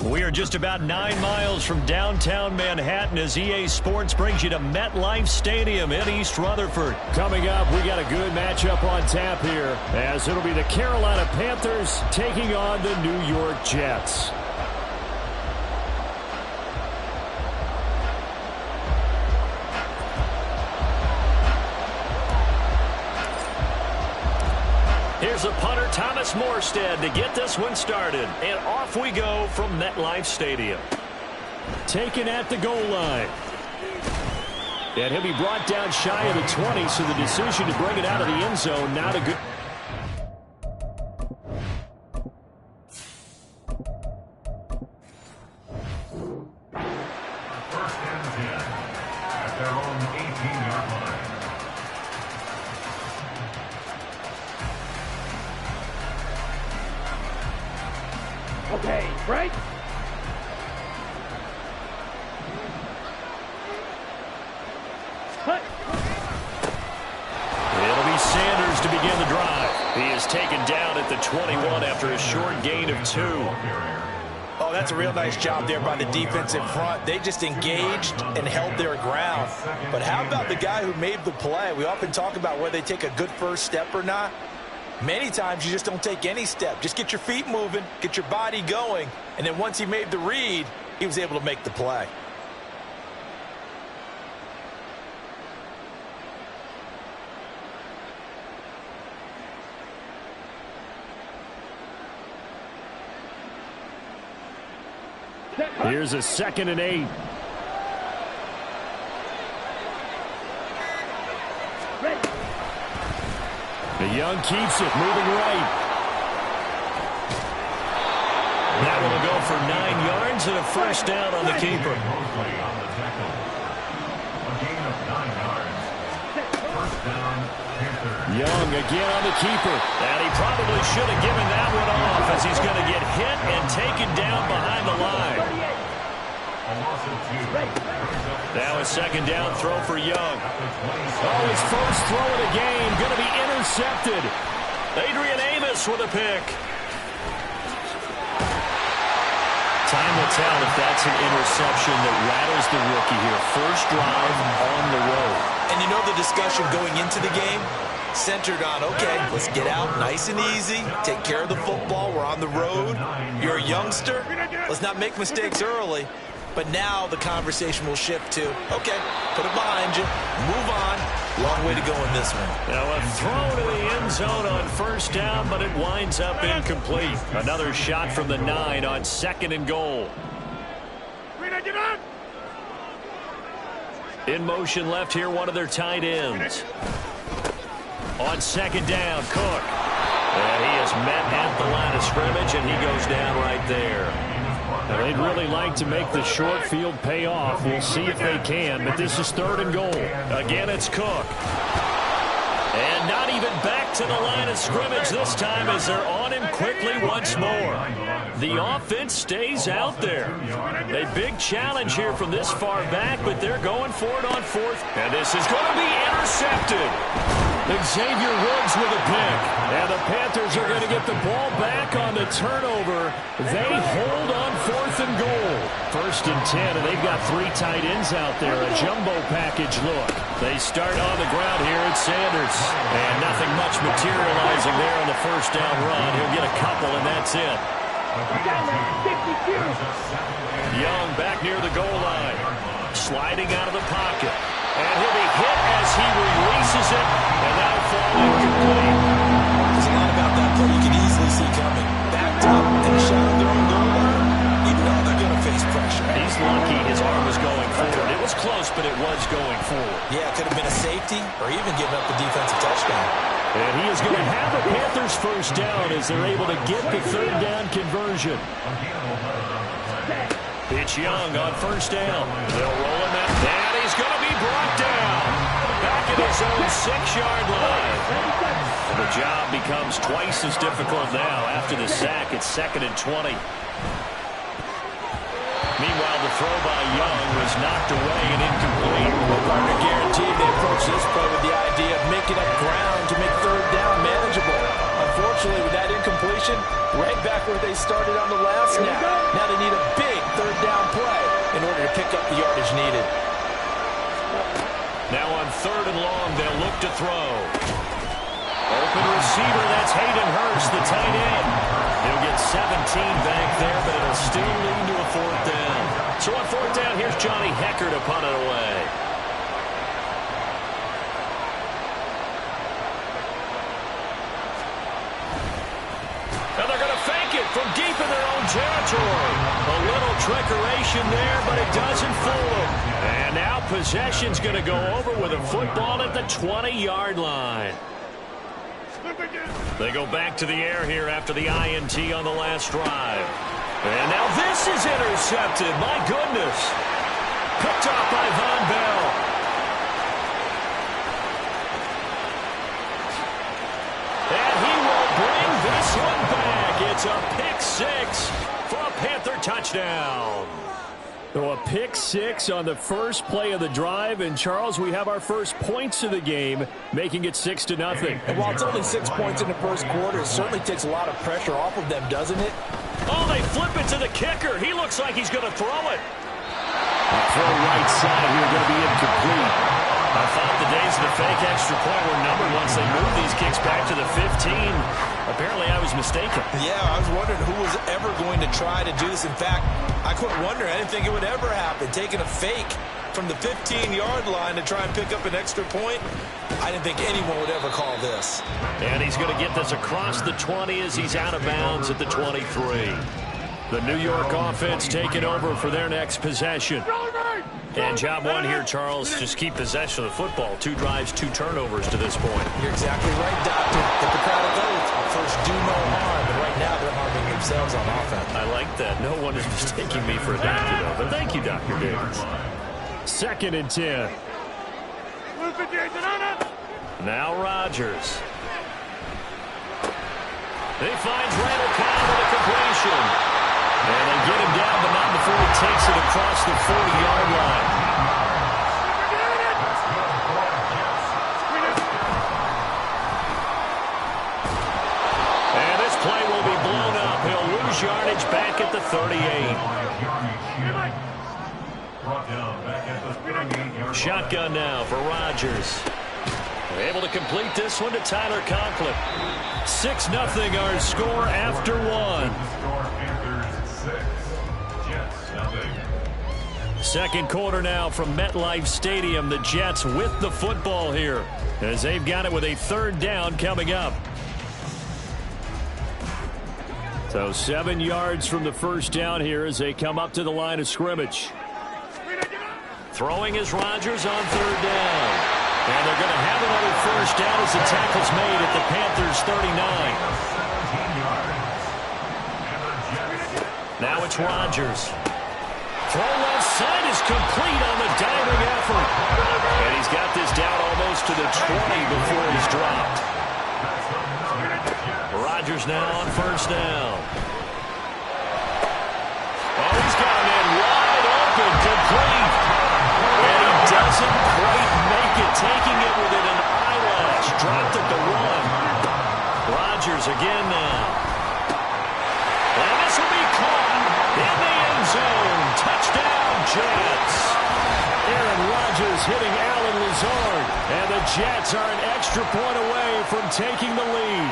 We are just about 9 miles from downtown Manhattan as EA Sports brings you to MetLife Stadium in East Rutherford. Coming up, we got a good matchup on tap here as it'll be the Carolina Panthers taking on the New York Jets. Here's a punter, Thomas Morstead, to get this one started. And off we go from MetLife Stadium. Taken at the goal line. And he'll be brought down shy of the 20, so the decision to bring it out of the end zone, not a good... First and 10 at their own 18-yard line. Okay, break. Cut. It'll be Sanders to begin the drive. He is taken down at the 21 after a short gain of 2. Oh, that's a real nice job there by the defense in front. They just engaged and held their ground. But how about the guy who made the play? We often talk about whether they take a good first step or not. Many times you just don't take any step. Just get your feet moving, get your body going, and then once he made the read, he was able to make the play. Here's a 2nd and 8. Young keeps it, moving right. That one will go for 9 yards and a first down on the keeper. Young again on the keeper. And he probably should have given that one off as he's going to get hit and taken down behind the line. Now a 2nd down throw for Young. Oh, his first throw of the game going to be intercepted. Adrian Amos with a pick. Time will tell if that's an interception that rattles the rookie here. First drive on the road. And you know the discussion going into the game? Centered on, okay, let's get out nice and easy, take care of the football, we're on the road, you're a youngster, let's not make mistakes early. But now the conversation will shift to, okay, put it behind you, move on. Long way to go in this one. Now a throw to the end zone on first down, but it winds up incomplete. Another shot from the 9 on 2nd and goal. In motion left here, one of their tight ends. On 2nd down, Cook. And he is met at the line of scrimmage, and he goes down right there. Now, they'd really like to make the short field pay off. We'll see if they can, but this is 3rd and goal. Again, it's Cook. And not even back to the line of scrimmage this time as they're on him quickly once more. The offense stays out there. A big challenge here from this far back, but they're going for it on 4th. And this is going to be intercepted. Xavier Woods with a pick. And the Panthers are going to get the ball back on the turnover. They hold on 4th and goal. 1st and 10, and they've got 3 tight ends out there. A jumbo package look. They start on the ground here at Sanders. And nothing much materializing there on the first down run. He'll get a couple, and that's it. Young back near the goal line. Sliding out of the pocket. And he'll be hit as he releases it, and that'll fall incomplete. There's a lot about that play you can easily see coming. Backed up and a shot on their own goal line. You know they're going to face pressure. He's lucky his arm was going forward. It was close, but it was going forward. Yeah, it could have been a safety or even giving up a defensive touchdown. And he is going to have the Panthers first down as they're able to get the 3rd down conversion. It's Young on first down. They'll roll him out. And he's going to be brought down. Back at his own 6-yard line. And the job becomes twice as difficult now after the sack. It's 2nd and 20. Meanwhile, the throw by Young was knocked away and incomplete. Well, partner guaranteed they approach this play with the idea of making up ground to make 3rd down manageable. Unfortunately, with that incompletion, right back where they started on the last snap. Now they need a pick up the yardage needed. Now on 3rd and long, they'll look to throw. Open receiver, that's Hayden Hurst, the tight end. He'll get 17 back there, but it'll still lead to a 4th down. So on 4th down, here's Johnny Hecker to punt it away. And they're going to fake it from deep in their own territory. A little trickeration there, but it doesn't fool them. And now possession's going to go over with a football at the 20-yard line. They go back to the air here after the INT on the last drive. And now this is intercepted. My goodness. Picked off by Von Bell. And he will bring this one back. It's a pick-6 for a Panther touchdown. So a pick-6 on the first play of the drive. And, Charles, we have our first points of the game, making it 6-0. And while it's only 6 points in the first quarter, it certainly takes a lot of pressure off of them, doesn't it? Oh, they flip it to the kicker. He looks like he's going to throw it. Throw right side here, going to be incomplete. I thought the days of the fake extra point were numbered once they moved these kicks back to the 15. Apparently, I was mistaken. Yeah, I was wondering who was ever going to try to do this. In fact, I quit wondering. I didn't think it would ever happen. Taking a fake from the 15-yard line to try and pick up an extra point, I didn't think anyone would ever call this. And he's going to get this across the 20 as he's out of bounds at the 23. The New York offense taking over for their next possession. And job one here, Charles, just keep possession of the football. 2 drives, 2 turnovers to this point. You're exactly right, Doctor. Hippocratic oath. First, do no harm. And right now, they're harming themselves on offense. I like that. No one is mistaking me for a doctor, though. But thank you, Dr. Davis. 2nd and 10. Now Rodgers. He finds Randall Cobb with a completion. And they get him down, but not before he takes it across the 40-yard line. And this play will be blown up. He'll lose yardage back at the 38. Shotgun now for Rodgers. Able to complete this one to Tyler Conklin. 6-0 our score after 1. Second quarter now from MetLife Stadium. The Jets with the football here as they've got it with a 3rd down coming up. So 7 yards from the first down here as they come up to the line of scrimmage. Throwing is Rodgers on 3rd down. And they're going to have another first down as the tackle's made at the Panthers' 39. Now it's Rodgers. Throw left side is complete on the diving effort. And he's got this down almost to the 20 before he's dropped. Rodgers now on first down. Oh, he's got him in wide open, complete. And he doesn't quite make it, taking it within an eyelash. Dropped at the 1. Rodgers again now. And this will be caught in the end zone. Touchdown, Jets. Aaron Rodgers hitting Allen Lazard. And the Jets are an extra point away from taking the lead.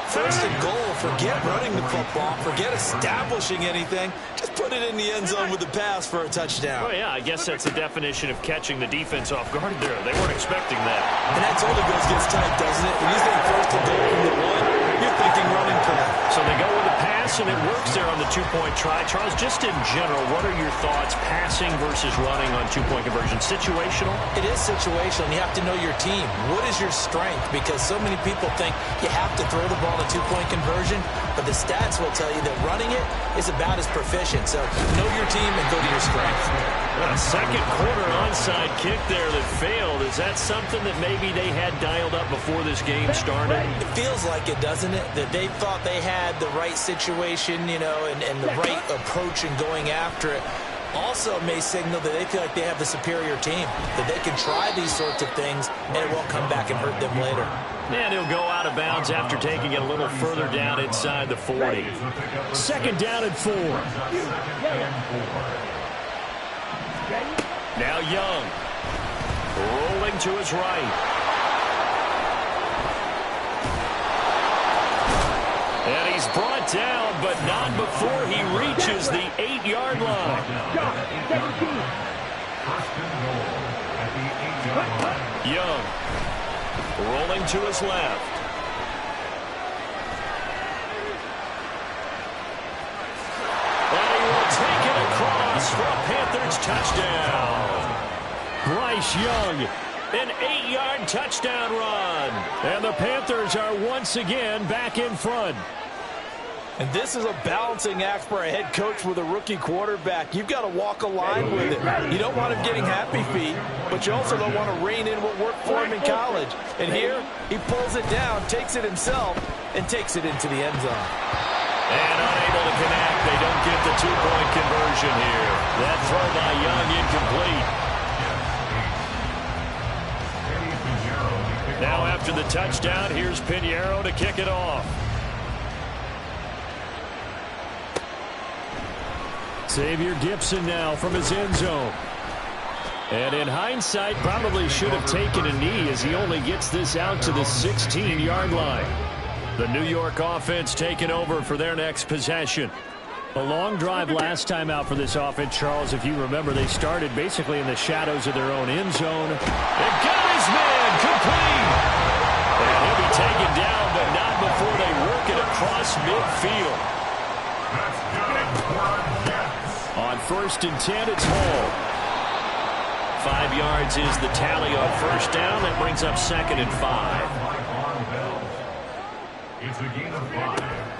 First and goal. Forget running the football. Forget establishing anything. Just put it in the end zone with the pass for a touchdown. Oh, yeah, I guess that's the definition of catching the defense off guard there. They weren't expecting that. And that totally gets tight, doesn't it? When you think first and goal from the 1, you're thinking running play. So they go with the pass, and it works there on the 2-point try. Charles, just in general, what are your thoughts passing versus running on 2-point conversion? Situational? It is situational. You have to know your team. What is your strength? Because so many people think you have to throw the ball in a 2-point conversion, but the stats will tell you that running it is about as proficient. So know your team and go to your strength. A second quarter onside kick there that failed. Is that something that maybe they had dialed up before this game started? It feels like it, doesn't it? That they thought they had the right situation, you know, and the right approach in going after it. Also may signal that they feel like they have the superior team, that they can try these sorts of things and it won't come back and hurt them later. And he'll go out of bounds after taking it a little further down inside the 40. 2nd down and 4. Now Young. Rolling to his right. And he's brought down, but not before he reaches the 8-yard line. Young rolling to his left. And he will take it across for a Panthers touchdown. Bryce Young, an 8-yard touchdown run. And the Panthers are once again back in front. And this is a balancing act for a head coach with a rookie quarterback. You've got to walk a line with it. You don't want him getting happy feet, but you also don't want to rein in what worked for him in college. And here, he pulls it down, takes it himself, and takes it into the end zone. And unable to connect. They don't get the two-point conversion here. That throw by Young incomplete. Now after the touchdown, here's Pinheiro to kick it off. Xavier Gibson now from his end zone. And in hindsight, probably should have taken a knee as he only gets this out to the 16-yard line. The New York offense taking over for their next possession. A long drive last time out for this offense, Charles. If you remember, they started basically in the shadows of their own end zone. They got his man complete. And he'll be taken down, but not before they work it across midfield. On 1st and 10, it's Hall. 5 yards is the tally on first down. That brings up 2nd and 5. It's a gain of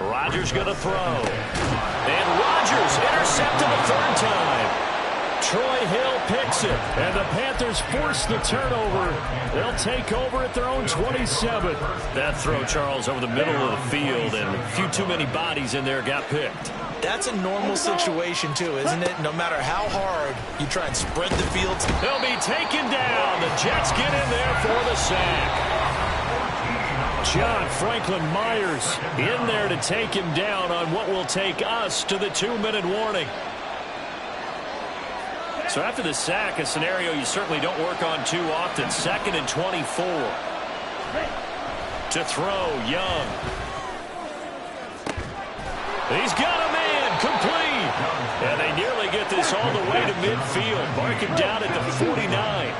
5. Rodgers going to throw. And Rodgers intercepted the 3rd time. Troy Hill picks it. And the Panthers force the turnover. They'll take over at their own 27. That throw, Charles, over the middle of the field. And a few too many bodies in there got picked. That's a normal situation, too, isn't it? No matter how hard you try and spread the field. They'll be taken down. The Jets get in there for the sack. John Franklin Myers in there to take him down on what will take us to the 2-minute warning. So after the sack, a scenario you certainly don't work on too often. 2nd and 24. To throw, Young. He's got a man complete. And they nearly get this all the way to midfield. Mark him down at the 49.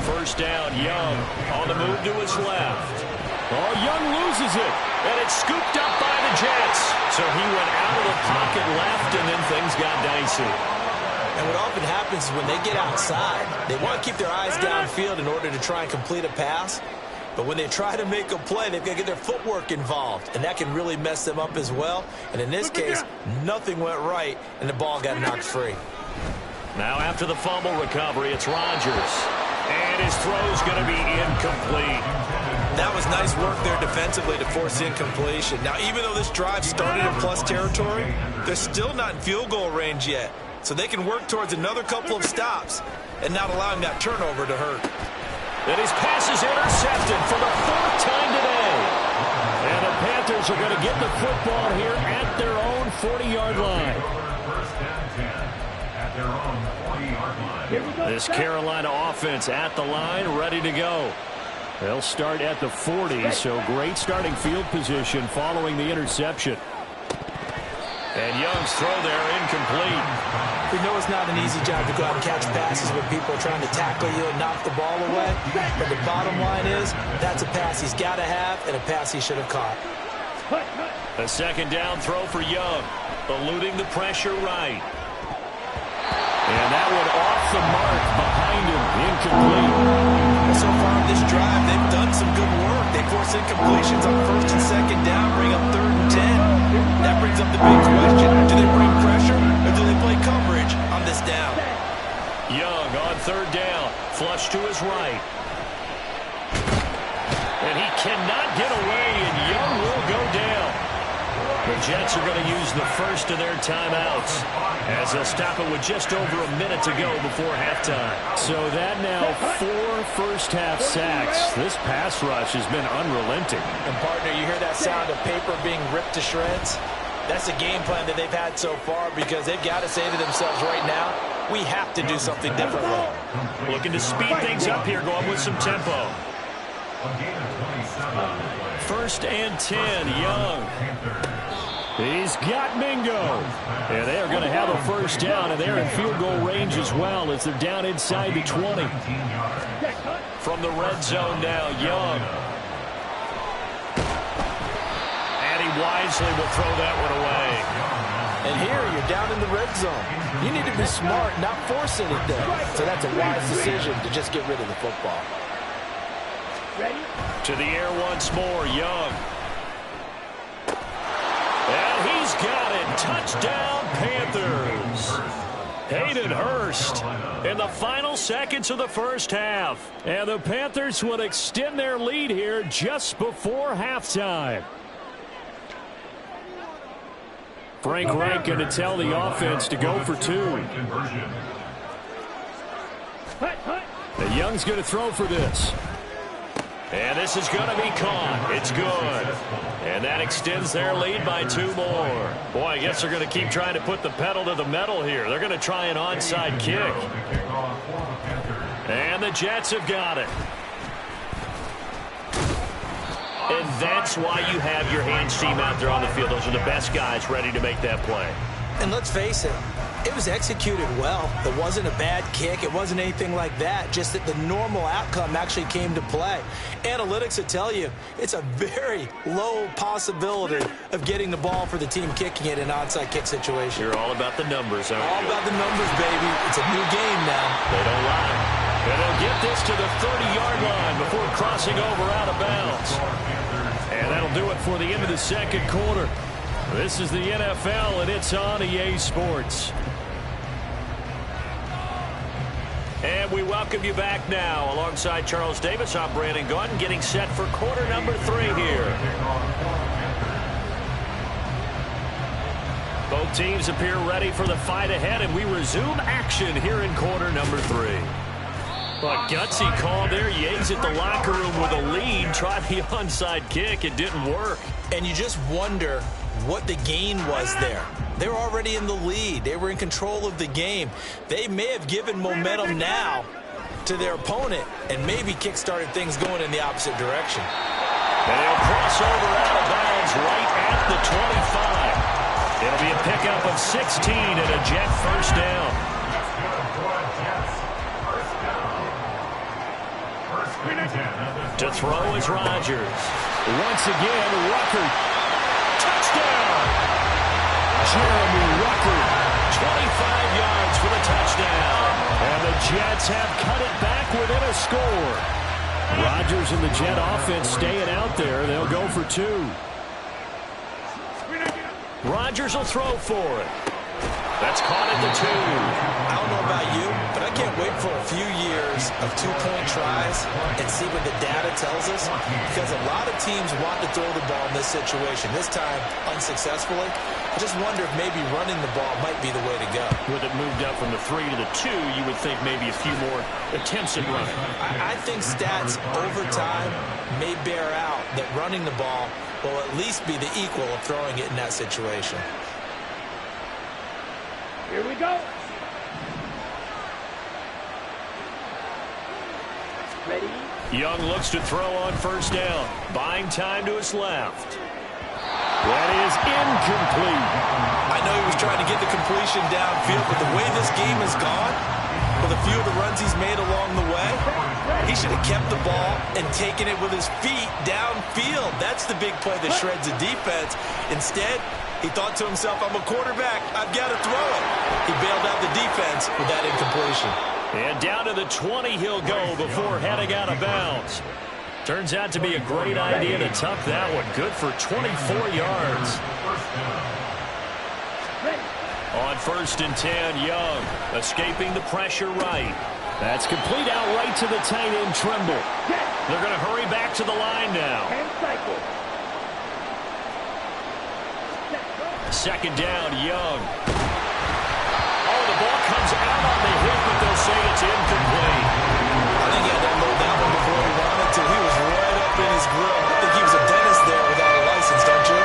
First down, Young on the move to his left. Oh, Young loses it. And it's scooped up by the Jets. So he went out of the pocket left, and then things got dicey. And what often happens is when they get outside, they want to keep their eyes downfield in order to try and complete a pass. But when they try to make a play, they've got to get their footwork involved. And that can really mess them up as well. And in this case, nothing went right, and the ball got knocked free. Now after the fumble recovery, it's Rodgers. And his throw's going to be incomplete. That was nice work there defensively to force incompletion. Now, even though this drive started in plus territory, they're still not in field goal range yet. So they can work towards another couple of stops and not allowing that turnover to hurt. And his pass is intercepted for the 4th time today. And the Panthers are going to get the football here at their own 40-yard line. This Carolina offense at the line, ready to go. They'll start at the 40, so great starting field position following the interception. And Young's throw there incomplete. We know it's not an easy job to go out and catch passes when people are trying to tackle you and knock the ball away. But the bottom line is that's a pass he's got to have and a pass he should have caught. A 2nd down throw for Young, eluding the pressure right. And that one off the mark behind him, incomplete. So far in this drive, they've done some good work. They force incompletions on 1st and 2nd down, bring up 3rd and 10. That brings up the big question. Do they bring pressure or do they play coverage on this down? Young on 3rd down, flush to his right. And he cannot get away, and Young will go down. The Jets are going to use the first of their timeouts as they'll stop it with just over a minute to go before halftime. So that now 4 first-half sacks. This pass rush has been unrelenting. And, partner, you hear that sound of paper being ripped to shreds? That's the game plan that they've had so far because they've got to say to themselves right now, we have to do something differently. Looking to speed things up here, going with some tempo. First and 10, Young. He's got Mingo. And they are going to have a first down, and they're in field goal range as well as they're down inside the 20. From the red zone now, Young. And he wisely will throw that one away. And here, you're down in the red zone. You need to be smart, not force anything. So that's a wise decision to just get rid of the football. Ready? To the air once more, Young. And he's got it. Touchdown, Panthers. Hayden Hurst in the final seconds of the first half. And the Panthers would extend their lead here just before halftime. Frank Reich going to tell the offense to go for two. And Young's going to throw for this. And this is going to be caught. It's good. And that extends their lead by 2 more. Boy, I guess they're going to keep trying to put the pedal to the metal here. They're going to try an onside kick. And the Jets have got it. And that's why you have your hands team out there on the field. Those are the best guys ready to make that play. And let's face it, it was executed well. It wasn't a bad kick. It wasn't anything like that. Just that the normal outcome actually came to play. Analytics will tell you it's a very low possibility of getting the ball for the team kicking it in an onside kick situation. You're all about the numbers, aren't you? All about the numbers, baby. It's a new game now. They don't lie. And they'll get this to the 30-yard line before crossing over out of bounds. And that'll do it for the end of the second quarter. This is the NFL, and it's on EA Sports. And we welcome you back now. Alongside Charles Davis, I'm Brandon Gaudin, getting set for quarter number 3 here. Both teams appear ready for the fight ahead, and we resume action here in quarter number 3. A gutsy call there. Yea's at the locker room with a lead. Tried the onside kick. It didn't work. And you just wonder what the gain was there. They were already in the lead. They were in control of the game. They may have given momentum now to their opponent and maybe kick-started things going in the opposite direction. And he'll cross over out of bounds right at the 25. It'll be a pickup of 16 and a Jet first down. To throw is Rodgers. Once again, Rucker. Touchdown! Jeremy Rucker, 25 yards for the touchdown. And the Jets have cut it back within a score. Rodgers and the Jet offense staying out there. They'll go for 2. Rodgers will throw for it. That's caught at the 2. I don't know about you, but I can't wait for a few years of 2-point tries and see what the data tells us, because a lot of teams want to throw the ball in this situation. This time, unsuccessfully. I just wonder if maybe running the ball might be the way to go. With it moved up from the 3 to the 2, you would think maybe a few more attempts at running. I think stats over time may bear out that running the ball will at least be the equal of throwing it in that situation. Here we go. Ready? Young looks to throw on first down. Buying time to his left. That is incomplete. I know he was trying to get the completion downfield, but the way this game has gone, with a few of the runs he's made along the way, he should have kept the ball and taken it with his feet downfield. That's the big play that shreds the defense. Instead, he thought to himself, I'm a quarterback, I've got to throw it. He bailed out the defense with that incompletion. And down to the 20 he'll go before heading out of bounds. Turns out to be a great idea to tuck that one. Good for 24 yards. On first and 10, Young escaping the pressure right. That's complete out right to the tight end, Trimble. They're going to hurry back to the line now. Second down, Young. Oh, the ball comes out on the hit, but they'll say it's incomplete. I think he had to unload that one before he wanted to. He was right up in his grill. I think he was a dentist there without a license, don't you?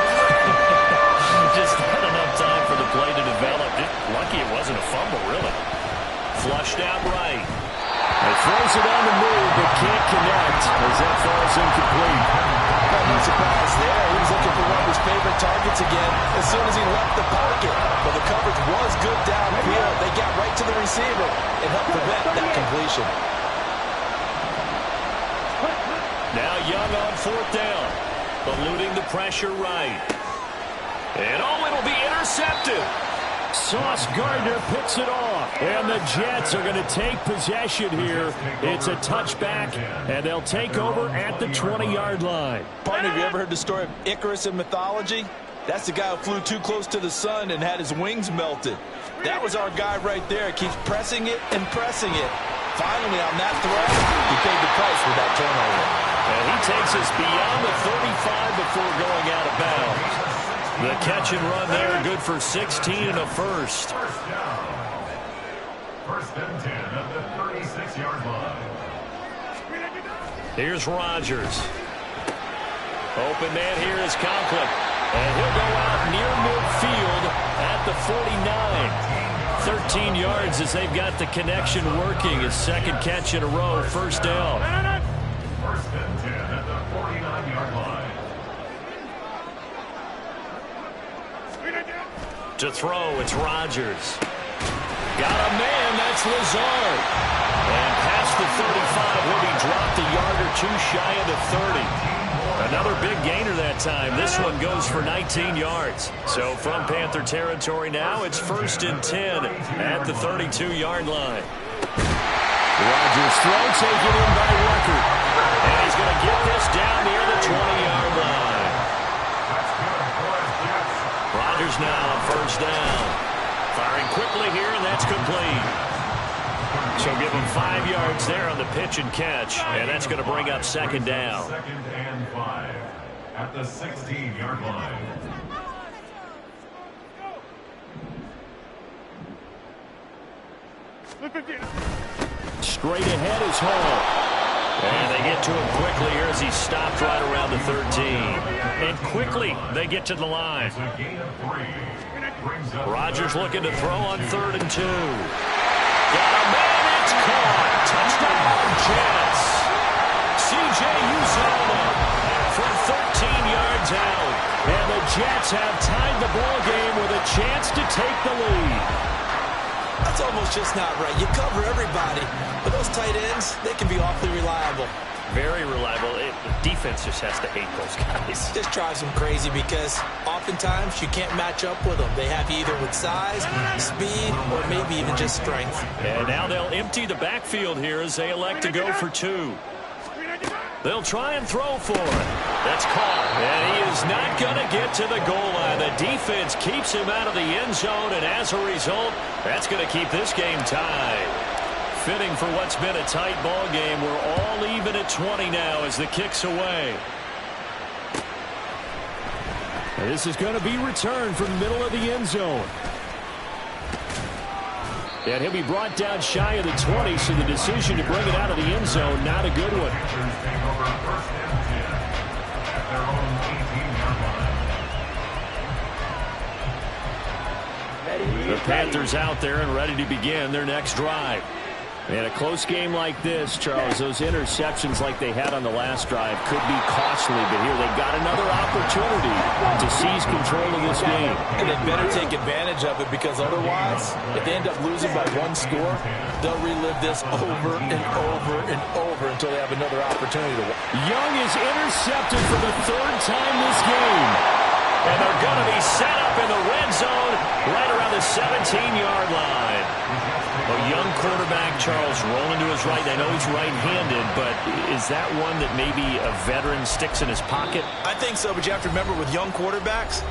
Just Flushed out right. He throws it on the move, but can't connect as that falls incomplete. No surprise there. He was looking for one of his favorite targets again as soon as he left the pocket. But the coverage was good downfield. They got right to the receiver and helped prevent that completion. Now Young on fourth down. Eluding the pressure right. And it'll be intercepted. Sauce Gardner picks it off. And the Jets are going to take possession here. It's a touchback, and they'll take over at the 20-yard line. Partner, have you ever heard the story of Icarus in mythology? That's the guy who flew too close to the sun and had his wings melted. That was our guy right there. Keeps pressing it and pressing it. Finally, on that throw, he paid the price with that turnover. And he takes us beyond the 35 before going out of bounds. The catch and run there, good for 16 and a first. First down. First and 10 at the 36-yard line. Here's Rodgers. Open man here is Conklin. And he'll go out near midfield at the 49. 13 yards as they've got the connection working. His second catch in a row, first down. First and 10 at the 49-yard line. To throw, it's Rodgers. Got a man, that's Lazard. And past the 35, will be dropped a yard or two shy of the 30. Another big gainer that time. This one goes for 19 yards. So from Panther territory now, it's first and 10 at the 32-yard line. Rodgers throw taken in by Rucker. And he's going to get this down near the 20-yard line. Rodgers now on first down. Firing quickly here, and that's complete. So give him 5 yards there on the pitch and catch, and that's going to bring up second down. Second and 5 at the 16-yard line. Straight ahead is Hall. And they get to him quickly here as he stopped right around the 13. And quickly they get to the line. It's a gain of 3. Rodgers looking to throw on 3rd and 2. Got a man, it's caught. Touchdown, Jets. C.J. Uzomah from 13 yards out. And the Jets have tied the ball game with a chance to take the lead. That's almost just not right. You cover everybody. But those tight ends, they can be awfully reliable. Very reliable. The defense just has to hate those guys. This drives them crazy because oftentimes you can't match up with them. They have you either with size, speed, or maybe even just strength. And now they'll empty the backfield here as they elect to go for 2. They'll try and throw for it. That's caught. And he is not going to get to the goal line. The defense keeps him out of the end zone, and as a result, that's going to keep this game tied. Fitting for what's been a tight ball game. We're all even at 20 now as the kick's away. And this is going to be returned from the middle of the end zone. And he'll be brought down shy of the 20, so the decision to bring it out of the end zone, not a good one. Patriots take over first and 10 at their own 18-yard line. The Panthers out there and ready to begin their next drive. In a close game like this, Charles, those interceptions like they had on the last drive could be costly, but here they've got another opportunity to seize control of this game. And they better take advantage of it because otherwise, if they end up losing by 1 score, they'll relive this over and over and over until they have another opportunity to win. Young is intercepted for the 3rd time this game. And they're going to be set up in the red zone right around the 17-yard line. A young quarterback, Charles, rolling to his right. I know he's right-handed, but is that one that maybe a veteran sticks in his pocket? I think so, but you have to remember with young quarterbacks,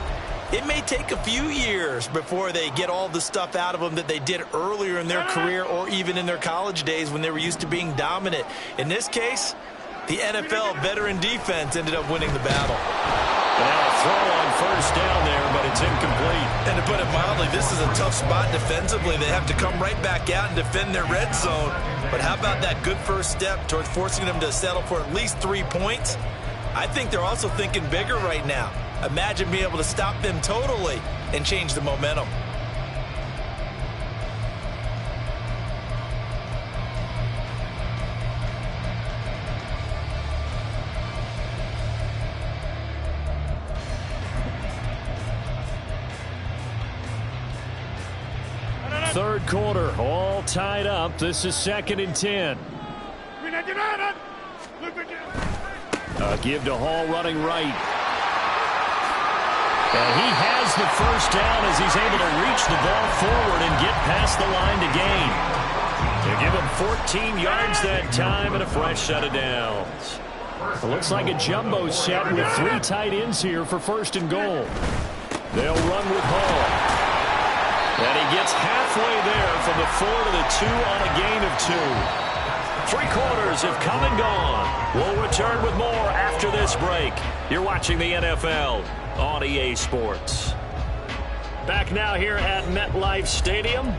it may take a few years before they get all the stuff out of them that they did earlier in their career or even in their college days when they were used to being dominant. In this case, the NFL veteran defense ended up winning the battle. Now a throw on first down there, but it's incomplete. And to put it mildly, this is a tough spot defensively. They have to come right back out and defend their red zone. But how about that good first step towards forcing them to settle for at least 3 points? I think they're also thinking bigger right now. Imagine being able to stop them totally and change the momentum. third quarter, all tied up. This is 2nd and 10. Give to Hall running right. And he has the first down as he's able to reach the ball forward and get past the line to gain. They give him 14 yards that time and a fresh set of downs. It looks like a jumbo set with 3 tight ends here for 1st and goal. They'll run with Hall. And he gets halfway there from the 4 to the 2 on a gain of 2. 3 quarters have come and gone. We'll return with more after this break. You're watching the NFL on EA Sports. Back now here at MetLife Stadium.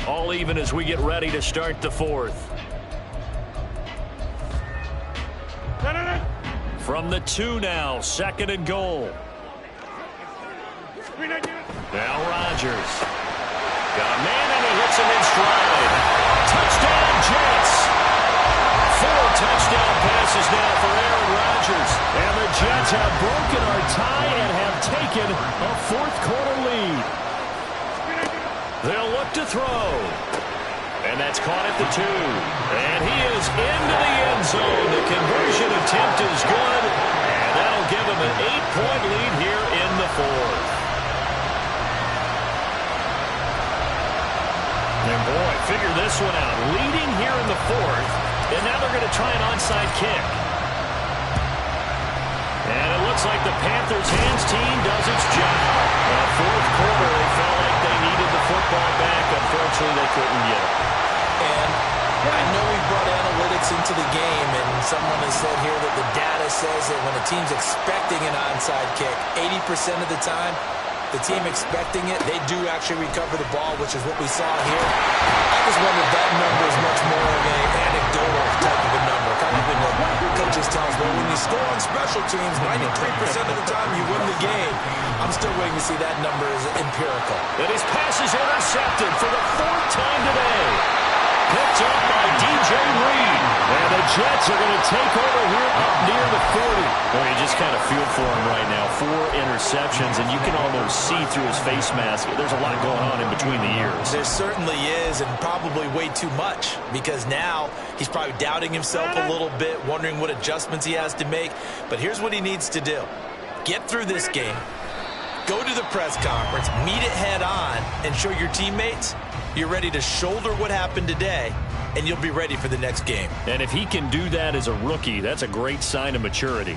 All even as we get ready to start the 4th. From the 2 now, 2nd and goal. Now Rodgers. Got a man and he hits him in stride. Touchdown Jets. 4 touchdown passes now for Aaron Rodgers. And the Jets have broken our tie and have taken a 4th quarter lead. They'll look to throw. And that's caught at the 2. And he is into the end zone. The conversion attempt is good. And that'll give him an 8-point lead here in the 4th. And boy, figure this one out. Leading here in the 4th. And now they're going to try an onside kick. And it looks like the Panthers' hands team does its job. In the 4th quarter, they felt like they needed the football back. Unfortunately, they couldn't get it. And I know we brought analytics into the game, and someone has said here that the data says that when a team's expecting an onside kick, 80% of the time, the team expecting it, they do actually recover the ball, which is what we saw here. I just wonder if that number is much more of an anecdotal type of a number. Kind of when the coaches tell us, well, when you score on special teams, 93% of the time you win the game. I'm still waiting to see that number is empirical. And his pass is intercepted for the 4th time today. Picked up by DJ Reed. And the Jets are going to take over here up near the 40. Well, you just kind of feel for him right now. 4 interceptions, and you can almost see through his face mask. There's a lot going on in between the ears. There certainly is, and probably way too much, because now he's probably doubting himself a little bit, wondering what adjustments he has to make. But here's what he needs to do. Get through this game. Go to the press conference, meet it head on, and show your teammates you're ready to shoulder what happened today, and you'll be ready for the next game. And if he can do that as a rookie, that's a great sign of maturity.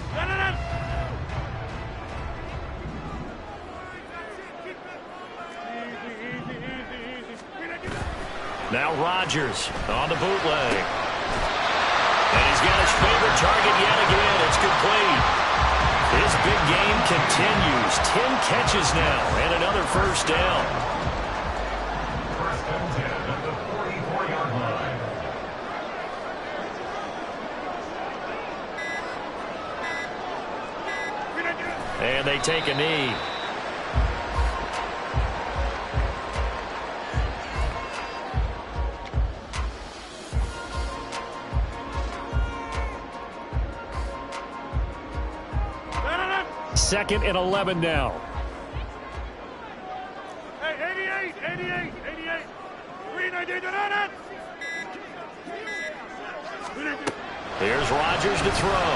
Now Rodgers on the bootleg. And he's got his favorite target yet again. It's complete. His big game continues. 10 catches now and another first down. 1st and 10 at the 44-yard line. And they take a knee. Second and 11 now. Hey, 88. Here's Rodgers to throw.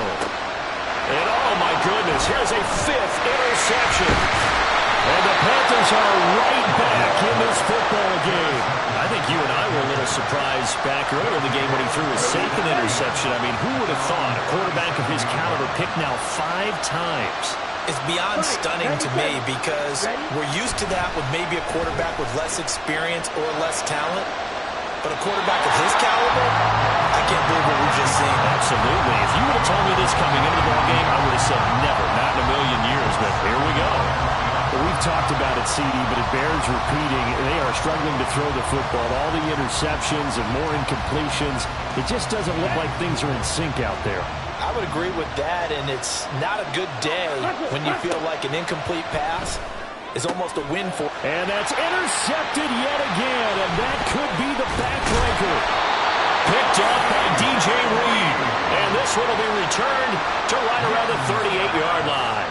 And oh my goodness, here's a 5th interception. And the Panthers are right back in this football game. I think you and I were a little surprised back earlier in the game when he threw his 2nd interception. I mean, who would have thought a quarterback of his caliber picked now 5 times? It's beyond stunning to me because we're used to that with maybe a quarterback with less experience or less talent. But a quarterback of his caliber, I can't believe what we've just seen. Absolutely. If you would have told me this coming into the ballgame, I would have said never, not in a million years. But here we go. Well, we've talked about it, CD, but it bears repeating. They are struggling to throw the football. All the interceptions and more incompletions. It just doesn't look like things are in sync out there. I would agree with that, and it's not a good day when you feel like an incomplete pass is almost a win for. And that's intercepted yet again, and that could be the backbreaker. Picked up by DJ Reed. And this one will be returned to right around the 38-yard line.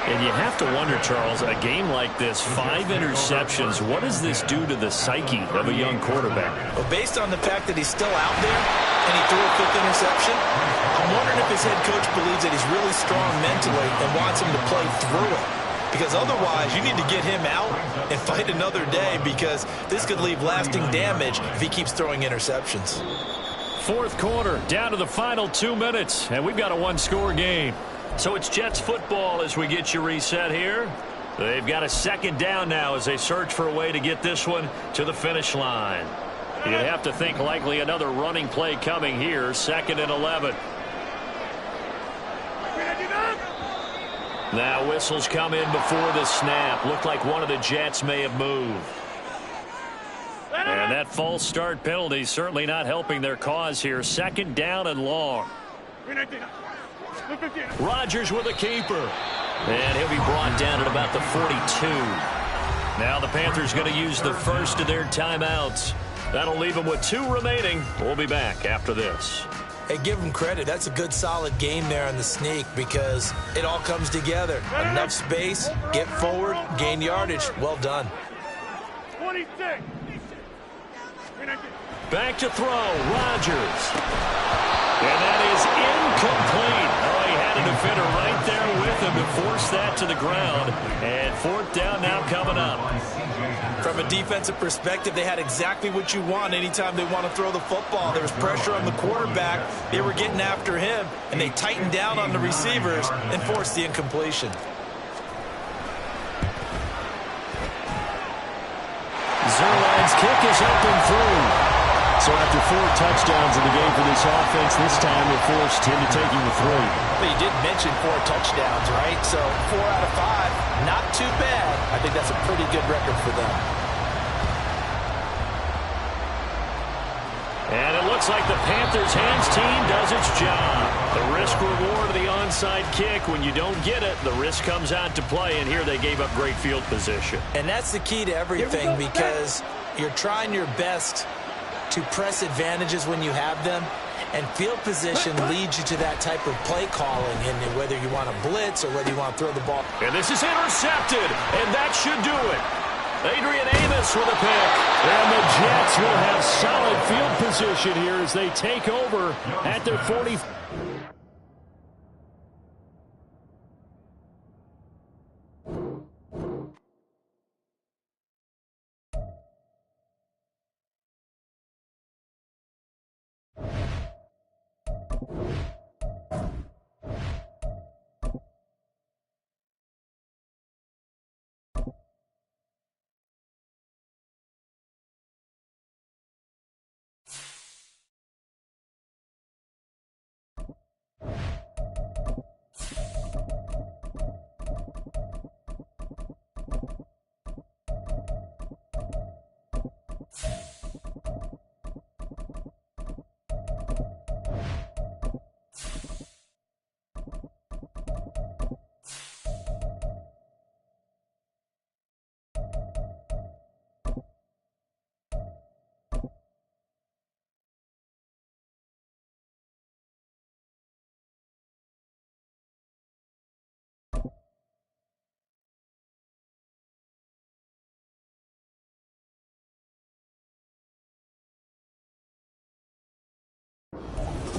And you have to wonder, Charles, a game like this, 5 interceptions, what does this do to the psyche of a young quarterback? Well, based on the fact that he's still out there and he threw a 5th interception, I'm wondering if his head coach believes that he's really strong mentally and wants him to play through it. Because otherwise, you need to get him out and fight another day, because this could leave lasting damage if he keeps throwing interceptions. 4th quarter, down to the final 2 minutes, and we've got a 1-score game. So it's Jets football as we get you reset here. They've got a 2nd down now as they search for a way to get this one to the finish line. You'd have to think likely another running play coming here, 2nd and 11. Now whistles come in before the snap. Looked like one of the Jets may have moved. And that false start penalty certainly not helping their cause here. 2nd down and long. Rodgers with a keeper. And he'll be brought down at about the 42. Now the Panthers going to use the first of their timeouts. That'll leave them with 2 remaining. We'll be back after this. Hey, give them credit. That's a good, solid game there on the sneak, because it all comes together. Enough space, get forward, gain yardage. Well done. 26. Back to throw, Rodgers. And that is incomplete. Oh, he had a defender right there with him to force that to the ground. And 4th down now coming up. From a defensive perspective, they had exactly what you want anytime they want to throw the football. There was pressure on the quarterback. They were getting after him, and they tightened down on the receivers and forced the incompletion. Zerline's kick is up and through. So after 4 touchdowns in the game for this offense, this time they're forced into taking the 3. But you did mention 4 touchdowns, right? So 4 out of 5, not too bad. I think that's a pretty good record for them. And it looks like the Panthers' hands team does its job. The risk reward of the onside kick. When you don't get it, the risk comes out to play, and here they gave up great field position. And that's the key to everything, because you're trying your best to press advantages when you have them, and field position leads you to that type of play calling, and whether you want to blitz or whether you want to throw the ball. And this is intercepted, and that should do it. Adrian Amos with a pick. And the Jets will have solid field position here as they take over at their 40.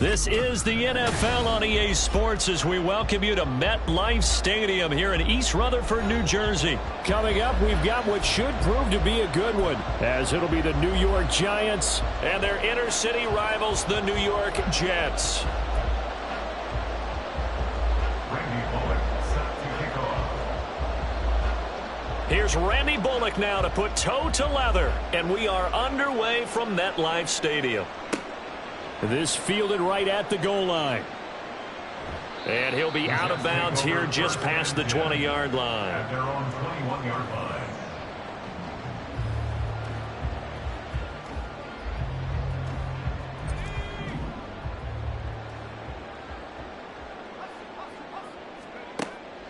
This is the NFL on EA Sports as we welcome you to MetLife Stadium here in East Rutherford, New Jersey. Coming up, we've got what should prove to be a good one, as it'll be the New York Giants and their inner-city rivals, the New York Jets. Here's Randy Bullock now to put toe to leather, and we are underway from MetLife Stadium. This fielded right at the goal line. And he'll be out of bounds here just past the 20-yard line. At their own 21-yard line.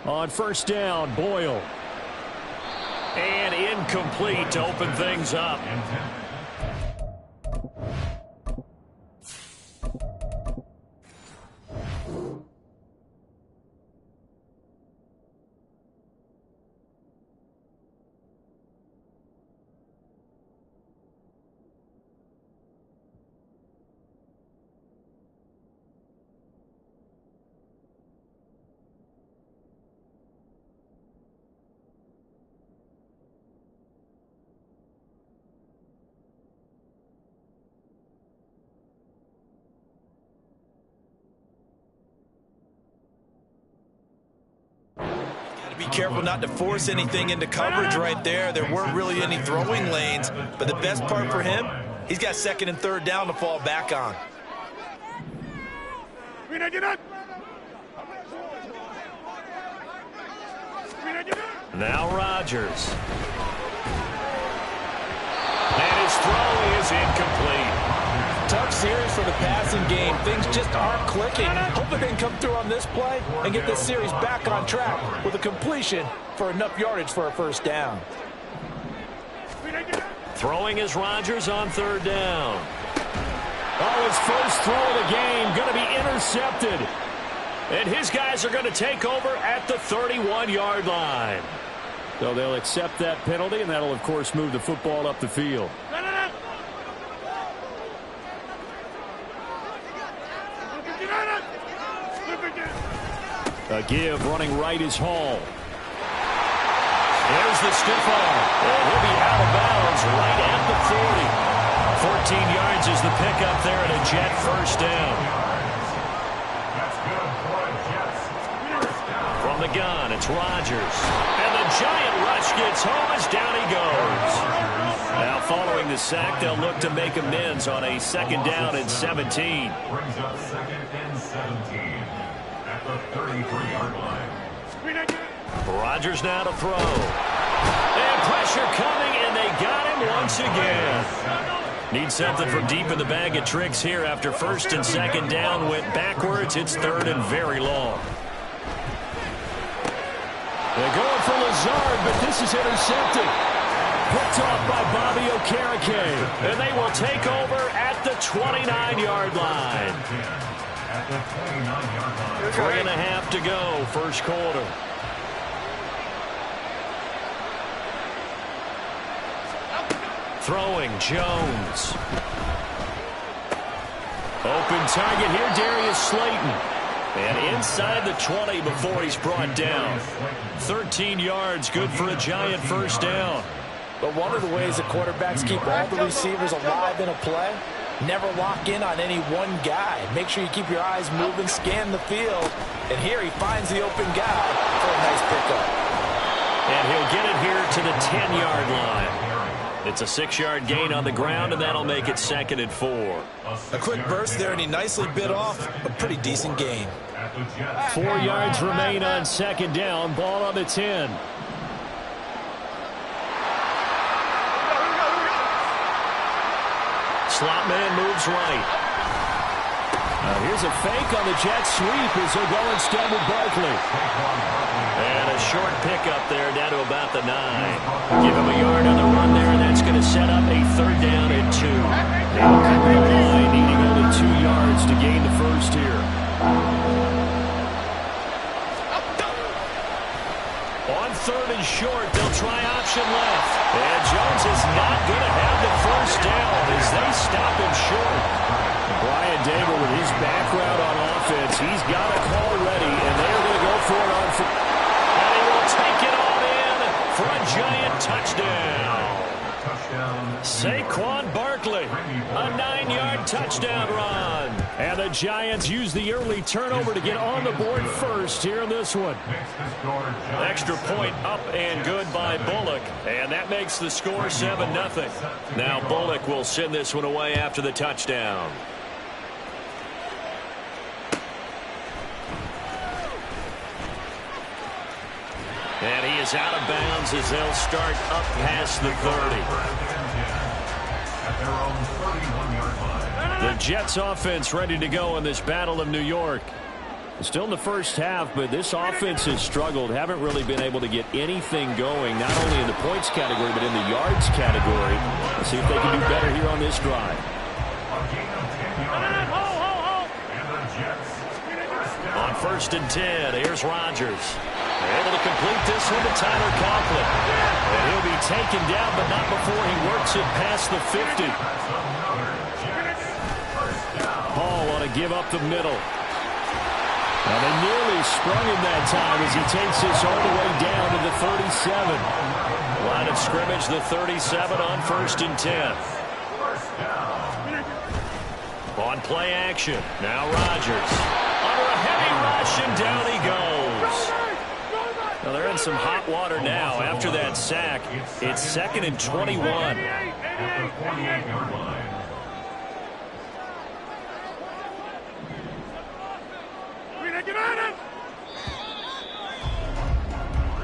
On 1st down, Boyle. And incomplete to open things up. careful not to force anything into coverage right there. There weren't really any throwing lanes, but the best part for him, he's got second and third down to fall back on. Now Rodgers. And his throw is incomplete. Tough series for the passing game. Things just aren't clicking. Hoping they can come through on this play and get this series back on track with a completion for enough yardage for a first down. Throwing is Rodgers on third down. Oh, his first throw of the game going to be intercepted. And his guys are going to take over at the 31-yard line. So they'll accept that penalty, and that'll, of course, move the football up the field. A give running right is Hall. There's the stiff arm. And he'll be out of bounds right at the 40. 14 yards is the pickup there at a Jet first down. That's good for a Jets. First down. From the gun, it's Rodgers. And the giant rush gets home as down he goes. Now following the sack, they'll look to make amends on a second down and 17. Brings up second and 17 at the 33-yard line. Rodgers now to throw. And pressure coming, and they got him once again. Need something from deep in the bag of tricks here after first and second down went backwards. It's third and very long. They're going for Lazard, but this is intercepted. Picked off by Bobby Okereke. And they will take over at the 29-yard line. At the 29-yard line. 3.5 to go, first quarter. Throwing, Jones. Open target here, Darius Slayton. And inside the 20 before he's brought down. 13 yards, good for a giant first down. But one of the ways that quarterbacks keep all the receivers alive in a play, never lock in on any one guy. Make sure you keep your eyes moving, scan the field. And here he finds the open guy for a nice pickup. And he'll get it here to the 10-yard line. It's a 6-yard gain on the ground, and that'll make it second and 4. A quick burst there, and he nicely bit off a pretty decent gain. 4 yards remain on second down. Ball on the 10. Slot man moves right. Here's a fake on the jet sweep as they'll go instead with Barkley. And a short pickup there down to about the 9. Give him a yard on the run there, and that's going to set up a third down and 2. Now Illinois needing only 2 yards to gain the first here. On third and short, they'll try option left. And Jones is not going to have the first down as they stop him short. Brian Dable with his background on offense, he's got a call ready, and they're going to go for it on foot. And he will take it on in for a giant touchdown. Saquon Barkley, a 9-yard touchdown run. And the Giants use the early turnover to get on the board first here in this one. Extra point up and good by Bullock. And that makes the score 7-0. Now Bullock will send this one away after the touchdown. And he is out of bounds as they'll start up past the 30. The Jets offense ready to go in this Battle of New York. Still in the first half, but this offense has struggled. Haven't really been able to get anything going, not only in the points category, but in the yards category. Let's see if they can do better here on this drive. On first and 10, here's Rodgers. Able to complete this one to Tyler Conklin. And he'll be taken down, but not before he works it past the 50. Hall on to give up the middle. And they nearly sprung him that time as he takes this all the way down to the 37. Line of scrimmage, the 37 on first and 10. On play action, now Rodgers. Under a heavy rush, and down he goes. Well, they're in some hot water now. After that sack, it's 2nd and 21. At the 48-yard line.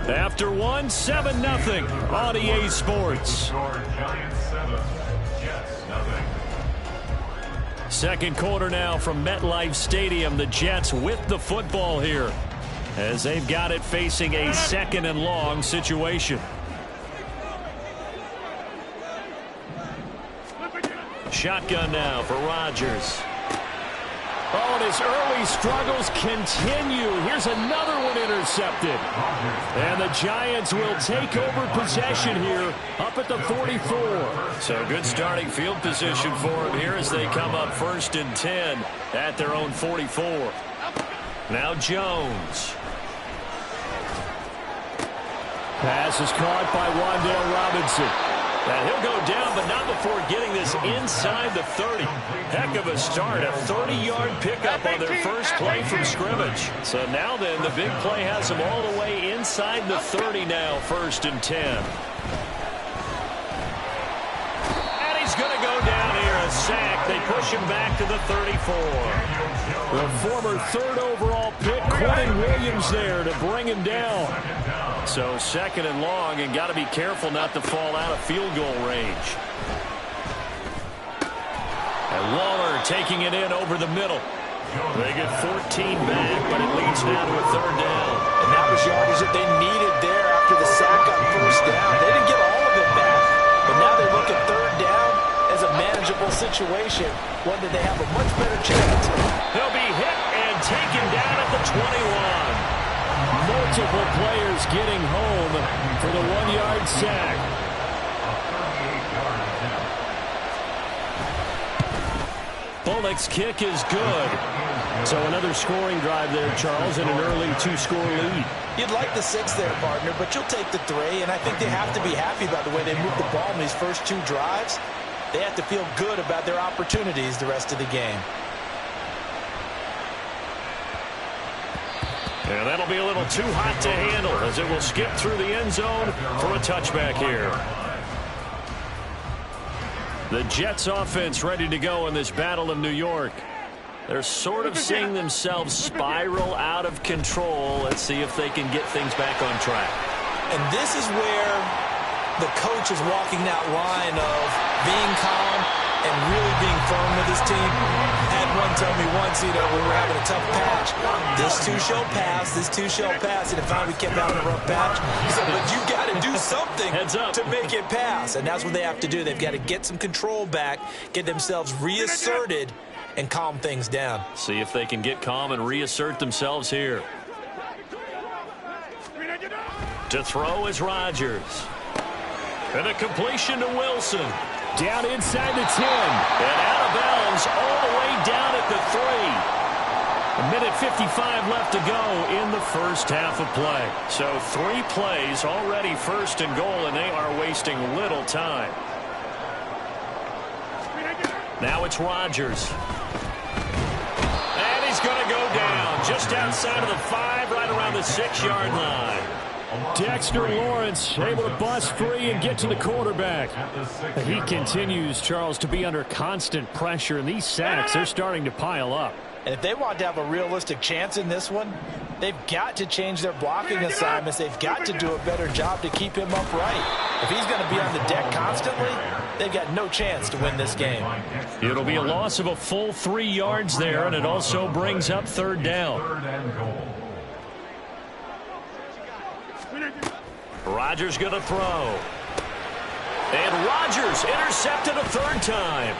After one, 7-0 on EA Sports. Giants 7, Jets 0. Second quarter now from MetLife Stadium. The Jets with the football here as they've got it facing a 2nd and long situation. Shotgun now for Rodgers. Oh, and his early struggles continue. Here's another one intercepted. And the Giants will take over possession here up at the 44. So good starting field position for him here as they come up 1st and 10 at their own 44. Now Jones. Pass is caught by Wan'Dale Robinson. And he'll go down, but not before getting this inside the 30. Heck of a start, a 30-yard pickup on their first play from scrimmage. So now then, the big play has them all the way inside the 30 now, 1st and 10. And he's going to go down here, a sack. They push him back to the 34. The former 3rd overall pick, Quentin Williams there to bring him down. So 2nd and long, and got to be careful not to fall out of field goal range. And Waller taking it in over the middle. They get 14 back, but it leads now to a 3rd down. And that was yardage that they needed there after the sack on 1st down. They didn't get all of it back, but now they look at 3rd down as a manageable situation, one that they have a much better chance. He'll be hit and taken down at the 21. Multiple players getting home for the 1-yard sack. Bullock's kick is good. So another scoring drive there, Charles, and an early 2-score lead. You'd like the 6 there, partner, but you'll take the 3, and I think they have to be happy about the way they moved the ball in these first 2 drives. They have to feel good about their opportunities the rest of the game. And that'll be a little too hot to handle as it will skip through the end zone for a touchback here. The Jets offense ready to go in this battle in New York. They're sort of seeing themselves spiral out of control. Let's see if they can get things back on track. And this is where the coach is walking that line of being calm and really being firm with his team. Had one tell me once, we were having a tough patch. This too shall pass, this too shall pass. And finally we kept having a rough patch. He said, but you got to do something to make it pass. And that's what they have to do. They've got to get some control back, get themselves reasserted, and calm things down. See if they can get calm and reassert themselves here. To throw is Rodgers. And a completion to Wilson. Down inside the 10. And out of bounds all the way down at the 3. A minute 55 left to go in the first half of play. So 3 plays already 1st and goal, and they are wasting little time. Now it's Rodgers. And he's going to go down just outside of the 5, right around the 6-yard line. Dexter Lawrence able to bust free and get to the quarterback. He continues, Charles, to be under constant pressure, and these sacks, they're starting to pile up. And if they want to have a realistic chance in this one, they've got to change their blocking assignments. They've got to do a better job to keep him upright. If he's going to be on the deck constantly, they've got no chance to win this game. It'll be a loss of a full 3 yards there, and it also brings up 3rd down. Rodgers going to throw. And Rodgers intercepted a 3rd time.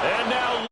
And now